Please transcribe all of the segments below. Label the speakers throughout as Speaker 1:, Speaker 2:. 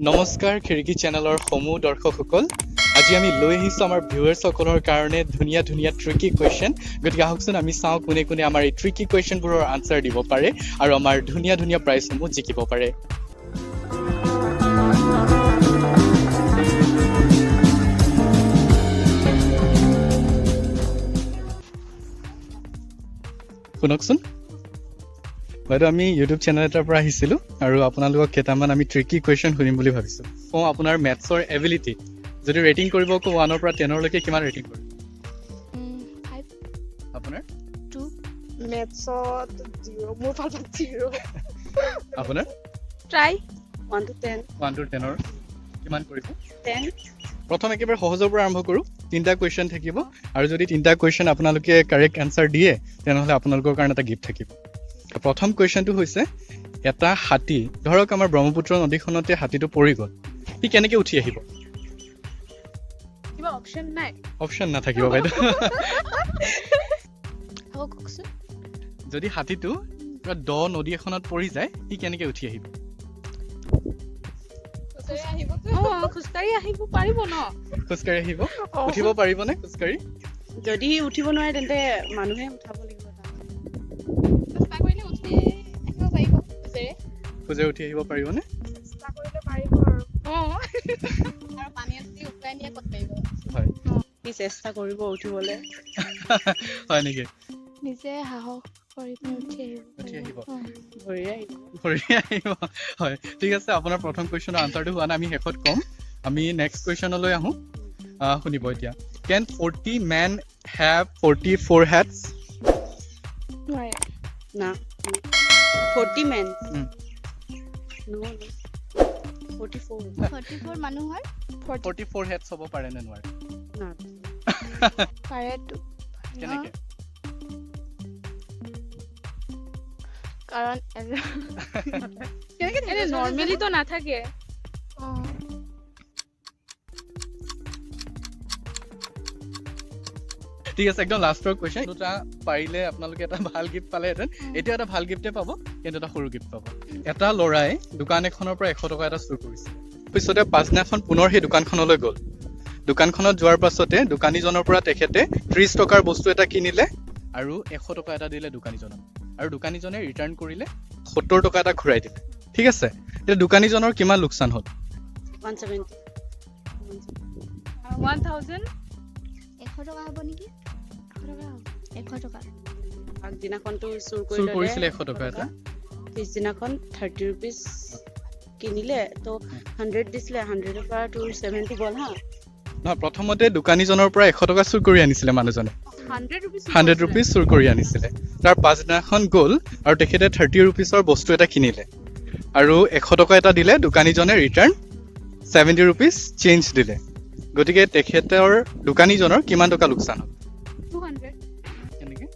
Speaker 1: নমস্কাৰ খিৰিকী চেনেলৰ সমূহ দৰ্শকসকল আজি আমি লৈ আহিছোঁ আমাৰ ভিউৱাৰ্ছসকলৰ কাৰণে ধুনীয়া ধুনীয়া ট্ৰিকি কুৱেশ্যন গতিকে আহকচোন আমি চাওঁ কোনে কোনে আমাৰ এই ট্ৰিকি কুৱেশ্যনবোৰৰ আনচাৰ দিব পাৰে আৰু আমাৰ ধুনীয়া ধুনীয়া প্ৰাইজসমূহ জিকিব পাৰে শুনকচোন বাইদেউ আমি ইউটিউব চেনেল এটাৰ পৰা আহিছিলোঁ আৰু আপোনালোকক কেইটামান আমি ট্ৰিকি কুৱেশ্যন সুধিম বুলি ভাবিছোঁ কওঁ আপোনাৰ মেথছৰ এবিলিটি যদি ৰেটিং কৰিব কওঁ 1ৰ পৰা 10লৈকে কিমান ৰেটিং কৰিব
Speaker 2: 5
Speaker 1: আপোনাৰ
Speaker 2: 2
Speaker 3: মেথছত 0 মোৰ ফালৰ 0
Speaker 1: আপোনাৰ
Speaker 2: ট্ৰাই
Speaker 3: 1 to 10
Speaker 1: 1 to 10ৰ কিমান কৰিব
Speaker 3: 10
Speaker 1: প্ৰথম একেবাৰে সহজৰ পৰা আৰম্ভ কৰোঁ 3টা কুৱেশ্যন থাকিব আৰু যদি 3টা কুৱেশ্যন আপোনালোকে কাৰেক্ট এনচাৰ দিয়ে তেনেহ'লে আপোনালোকৰ কাৰণে এটা গিফ্ট থাকিব প্ৰথম কুৱেশ্যনটো হৈছে এটা হাতী ধৰক আমাৰ ব্ৰহ্মপুত্ৰ নদীখনতে হাতীটো পৰি গ'ল সি কেনেকৈ উঠি আহিব
Speaker 2: কিবা অপচন নাই
Speaker 1: অপশ্যন নাথাকিব বাইদেউ
Speaker 2: আকৌ কওকচোন
Speaker 1: যদি হাতীটো পুৰা দ নদী এখনত পৰি যায় সি কেনেকৈ উঠি আহিব
Speaker 2: খোজকাঢ়ি আহিব পাৰিব ন
Speaker 1: খোজকাঢ়ি আহিব উঠিব পাৰিবনে খোজকাঢ়ি
Speaker 3: যদি উঠিব নোৱাৰে তেন্তে মানুহে উঠাব লাগিব
Speaker 2: চেষ্টা কৰিলে উঠি আহিব পাৰিব
Speaker 1: খোজেৰে উঠি আহিব পাৰিবনে
Speaker 3: চেষ্টা কৰিলে পাৰিব আৰু
Speaker 2: আৰু পানীত দি উঠাই নিয়ে ক'ত পাৰিব
Speaker 1: হয়
Speaker 3: কি চেষ্টা কৰিব উঠিবলৈ
Speaker 1: হয় নেকি
Speaker 2: নিজে সাহস কৰি পিনে
Speaker 1: উঠি আহিব
Speaker 3: ভৰিৰে আহিব
Speaker 1: কৰি আহিব হয় ঠিক আছে আপোনাৰ প্ৰথম কুৱেশ্যনৰ আনচাৰটো হোৱা নাই আমি শেষত ক'ম আমি নেক্সট কুৱেশ্যনলৈ আহোঁ শুনিব এতিয়া কেন 40 মেন হেভ 44 হেডছ
Speaker 2: নোৱাৰে
Speaker 3: না 40 men
Speaker 1: Mm.
Speaker 3: no 44
Speaker 2: 44 মানুহৰ
Speaker 1: 44 হেডছ হ'ব পাৰে নে নোৱাৰে
Speaker 3: না
Speaker 2: পাৰেতো
Speaker 1: কেনেকৈ
Speaker 2: কাৰণ কেনেকৈ নৰ্মেলিতো নাথাকে
Speaker 1: ঠিক আছে একদম লাষ্টৰ কুৱেশ্যন দুটা পাৰিলে আপোনালোকে এটা ভাল গিফ্ট পালেহেঁতেন এতিয়া এটা ভাল গিফ্টে পাব কিন্তু এটা সৰু গিফ্ট পাব এটা ল'ৰাই দোকান এখনৰ পৰা 100 টকা এটা চুৰ কৰিছিল পিছতে পাছদিনাখন পুনৰ সেই দোকানখনলৈ গ'ল দোকানখনত যোৱাৰ পাছতে দোকানীজনৰ পৰা তেখেতে 30 টকাৰ বস্তু এটা কিনিলে আৰু 100 টকা এটা দিলে দোকানীজনক আৰু দোকানীজনে ৰিটাৰ্ণ কৰিলে 70 টকা এটা ঘূৰাই দিলে ঠিক আছে এতিয়া দোকানীজনৰ কিমান লোকচান হ'ল
Speaker 3: 170
Speaker 2: 1000
Speaker 4: 100 টকা হ'ব নেকি 100 টকা
Speaker 3: আগদিনাখনতো চুৰ
Speaker 1: চুৰ
Speaker 3: কৰি
Speaker 1: কৰিছিলে 100 টকা এটা
Speaker 3: পিছদিনাখন 30 rupees কিনিলে তো 100 দিছিলে 100 ৰ পৰা 270 গ'ল হা
Speaker 1: নহয় প্ৰথমতে দোকানীজনৰ পৰা 100 টকা চুৰ কৰি আনিছিলে মানুহজনে 100 ৰুপিজ চুৰ কৰি আনিছিলে তাৰ পাছদিনাখন গ'ল আৰু তেখেতে 30 ৰুপিজৰ বস্তু এটা কিনিলে আৰু 100 টকা এটা দিলে দোকানীজনে ৰিটাৰ্ণ 70 ৰুপিজ চেঞ্জ দিলে গতিকে তেখেতৰ দোকানীজনৰ কিমান টকা লোকচান হ'ল
Speaker 2: 200
Speaker 1: কেনেকৈ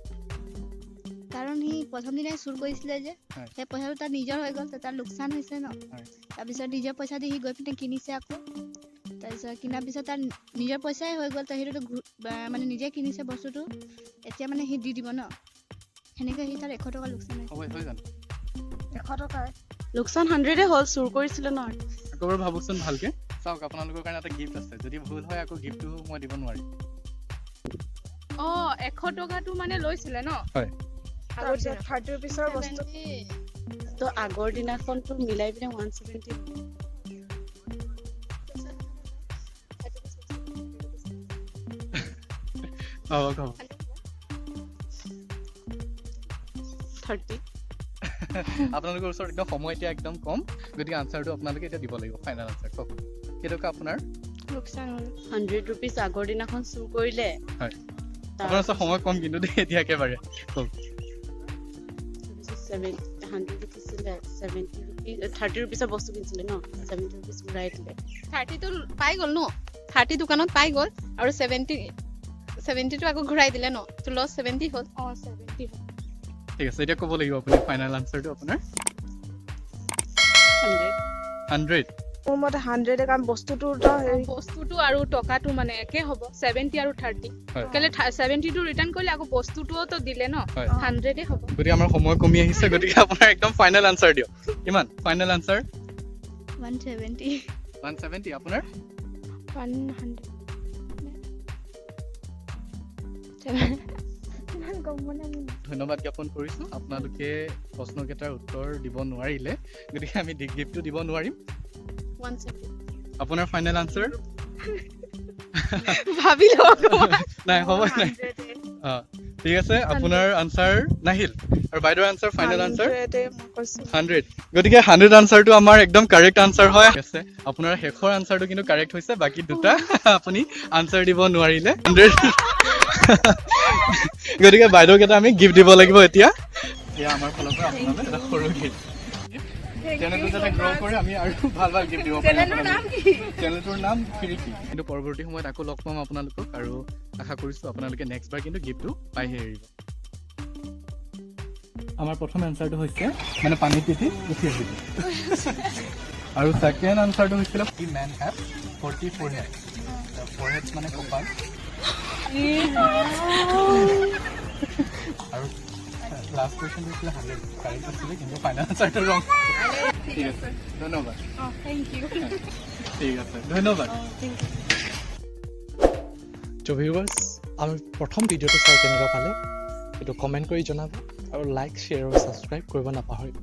Speaker 4: কাৰণ সি প্ৰথম দিনাই চুৰ কৰিছিলে যে
Speaker 1: হয়।
Speaker 4: সেই পইচাটো তাৰ নিজৰ হৈ গ'ল তাৰ লোকচান হৈছে ন
Speaker 1: হয়।
Speaker 4: তাৰপিছত নিজৰ পইচা দি সি গৈ পিনে কিনিছে আকৌ তাৰপিছত কিনাৰ পিছত তাৰ নিজৰ পইচাই হৈ গ'ল তো সেইটোতো মানে নিজে কিনিছে বস্তুটো এতিয়া মানে সি দি দিব ন সেনেকৈ সি তাৰ 100 টকা লোকচান হৈছে
Speaker 1: হয় জানো
Speaker 3: 100 টকাৰ লোকচান 100 হ'ল চুৰ কৰিছিলে ন
Speaker 1: আকৌ এবাৰ ভাবকচোন ভালকে চাওক আপোনালোকৰ কাৰণে এটা গিফ্ট আছে যদি ভুল হয় আকৌ গিফ্টটো মই দিব নোৱাৰিম
Speaker 2: 100 টকাটো মানে লৈছিলে ন
Speaker 1: হয়
Speaker 3: আগৰ 30 rupeesৰ বস্তু তো আগৰ দিনাখনতো মিলাই পিনে 170
Speaker 1: হ'ব
Speaker 3: 30
Speaker 1: আপোনালোকৰ ওচৰত একদম সময় এতিয়া একদম কম গতিকে আনচাৰটো আপোনালোকে এতিয়া দিব লাগিব ফাইনেল আনচাৰ কওক কেইটকা আপোনাৰ
Speaker 2: লোকচান হ'ল
Speaker 3: 100 rupees আগৰ দিনাখন চুৰ কৰিলে
Speaker 1: হয় আপোনাৰ ওচৰত সময় কম কিন্তু দেই এতিয়া একেবাৰে কওক
Speaker 3: 100 rupees ছিলে 70 rupees 30 rupeesৰ বস্তু কিনিছিলে ন 70 rupees ঘূৰাই দিলে
Speaker 2: 30 টো পাই গ'ল ন 30 দোকানত পাই গ'ল আৰু 70 টো আকৌ ঘূৰাই দিলে ন তো লছ 70 হ'ল 70
Speaker 1: ঠিক আছে এতিয়া ক'ব লাগিব আপুনি ফাইনেল আনচাৰটো আপোনাৰ 100
Speaker 3: মোৰ মতে 100 কাৰণ
Speaker 2: বস্তুটো আৰু টকাটো মানে একে হ'ব 70 আৰু 30
Speaker 1: হয়।
Speaker 2: কেলে 70 টো ৰিটাৰ্ণ কৰিলে আকৌ বস্তুটোও তো দিলে ন
Speaker 1: হয়।
Speaker 2: 100 হ'ব
Speaker 1: গতিকে আমাৰ সময় কমি আহিছে গতিকে আপোনাৰ একদম ফাইনেল আনচাৰ দিয়ক কিমান ফাইনেল আনচাৰ
Speaker 4: 170
Speaker 1: 170 আপোনাৰ
Speaker 5: 100
Speaker 1: ধন্যবাদ জ্ঞাপন কৰিছোঁ আপোনালোকে প্ৰশ্নকেইটাৰ উত্তৰ দিব নোৱাৰিলে গতিকে আমি গিফ্টটো দিব নোৱাৰিম
Speaker 2: 170
Speaker 1: আপোনাৰ ফাইনেল আনসাৰ
Speaker 5: ভাবি লওক
Speaker 1: নাই হ'ব নাই ঠিক আছে আপোনাৰ আনসাৰ নাহিল আৰু বাইদেউৰ আনসাৰ ফাইনেল আনসাৰ 100 গতিকে 100 আনসাৰটো আমাৰ একদম কাৰেক্ট আনসাৰ হয় আছে আপোনাৰ শেষৰ আনসাৰটো কিন্তু কাৰেক্ট হৈছে বাকি দুটা আপুনি আনসাৰ দিব নোৱাৰিলে 100 গতিকে বাইদেউক এটা আমি গিফ্ট দিব লাগিব এতিয়া এয়া আমাৰ ফালৰ পৰা আপোনালৈ এটা সৰু গিফ্ট চেনেলটো যাতে গ্ৰ' কৰে আমি আৰু ভাল ভাল গিফ্ট দিব পাৰিম চেনেলটোৰ নাম খিৰিকী কিন্তু পৰৱৰ্তী সময়ত আকৌ লগ পাম আপোনালোকক আৰু আশা কৰিছোঁ আপোনালোকে নেক্সট বাৰ কিন্তু গিফ্টটো পাইহে এৰিব আমাৰ প্ৰথম এনচাৰটো হৈছে মানে পানীত তিতি উঠি আহিব আৰু ছেকেণ্ড আনচাৰটো হৈছিলে কি মেন হেভ 44 হেড ফৰহেড মানে কপাল আৰু লাষ্ট কুৱেশ্যনটো হৈছিলে 100 কাৰেক্ট আছিলে কিন্তু ফাইনেল আনচাৰটো ৰং ঠিক আছে ধন্যবাদ ঠিক আছে ধন্যবাদ
Speaker 6: তো ভিউৱাৰ্ছ আমি প্ৰথম ভিডিঅ'টো চাই কেনেকুৱা পালে এইটো কমেণ্ট কৰি জনাব আৰু লাইক শ্বেয়াৰ আৰু ছাবস্ক্ৰাইব কৰিব নাপাহৰিব